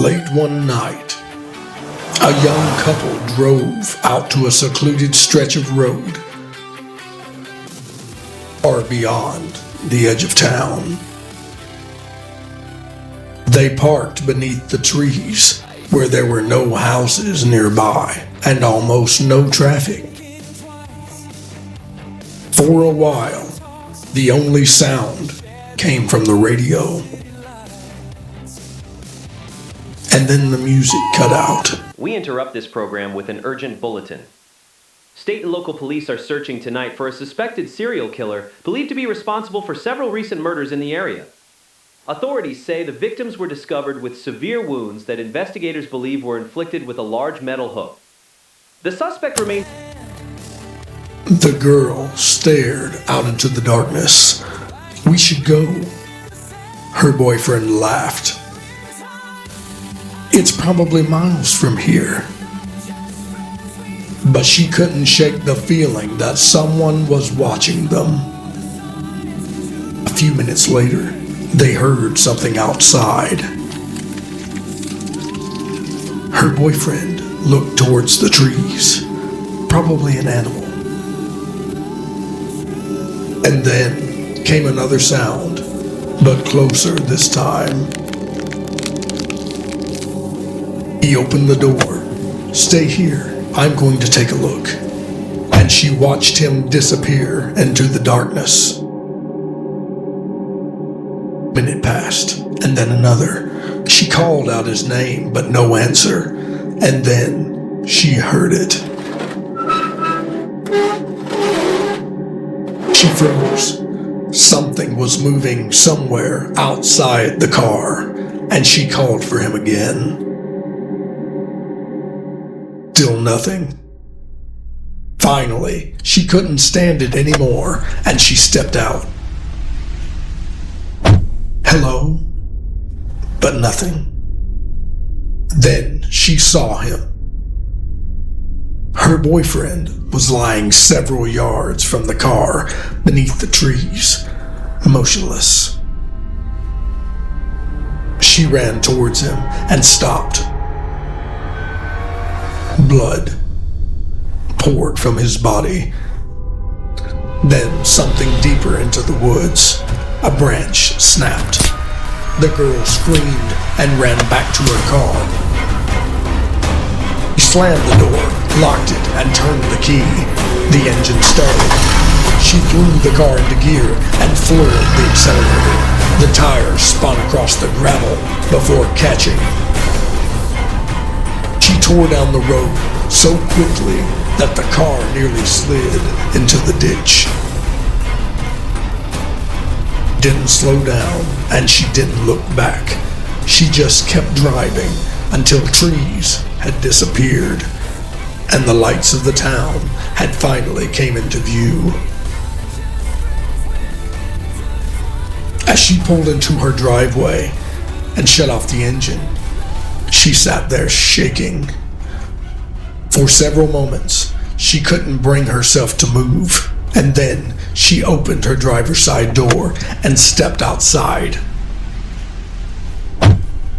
Late one night, a young couple drove out to a secluded stretch of road far beyond the edge of town. They parked beneath the trees where there were no houses nearby and almost no traffic. For a while, the only sound came from the radio. And then the music cut out. We interrupt this program with an urgent bulletin. State and local police are searching tonight for a suspected serial killer believed to be responsible for several recent murders in the area. Authorities say the victims were discovered with severe wounds that investigators believe were inflicted with a large metal hook. The suspect remains... The girl stared out into the darkness. "We should go." Her boyfriend laughed. "It's probably miles from here." But she couldn't shake the feeling that someone was watching them. A few minutes later, they heard something outside. Her boyfriend looked towards the trees, probably an animal. And then came another sound, but closer this time. He opened the door. "Stay here, I'm going to take a look." And she watched him disappear into the darkness. A minute passed, and then another. She called out his name, but no answer. And then she heard it. She froze. Something was moving somewhere outside the car, and she called for him again. Still nothing. Finally, she couldn't stand it anymore, and she stepped out. "Hello?" But nothing. Then she saw him. Her boyfriend was lying several yards from the car, beneath the trees, motionless. She ran towards him and stopped. Blood poured from his body. Then something deeper into the woods. A branch snapped. The girl screamed and ran back to her car. He slammed the door, locked it, and turned the key. The engine started. She threw the car into gear and floored the accelerator. The tires spun across the gravel before catching. She tore down the road so quickly that the car nearly slid into the ditch. Didn't slow down, and she didn't look back. She just kept driving until trees had disappeared and the lights of the town had finally came into view. As she pulled into her driveway and shut off the engine, she sat there shaking. For several moments, she couldn't bring herself to move, and then she opened her driver's side door and stepped outside.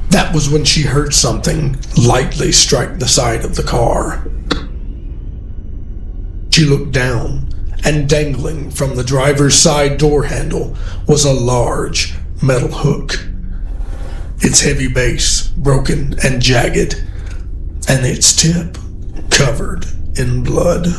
That was when she heard something lightly strike the side of the car. She looked down, and dangling from the driver's side door handle was a large metal hook. Its heavy base broken and jagged, and its tip covered in blood.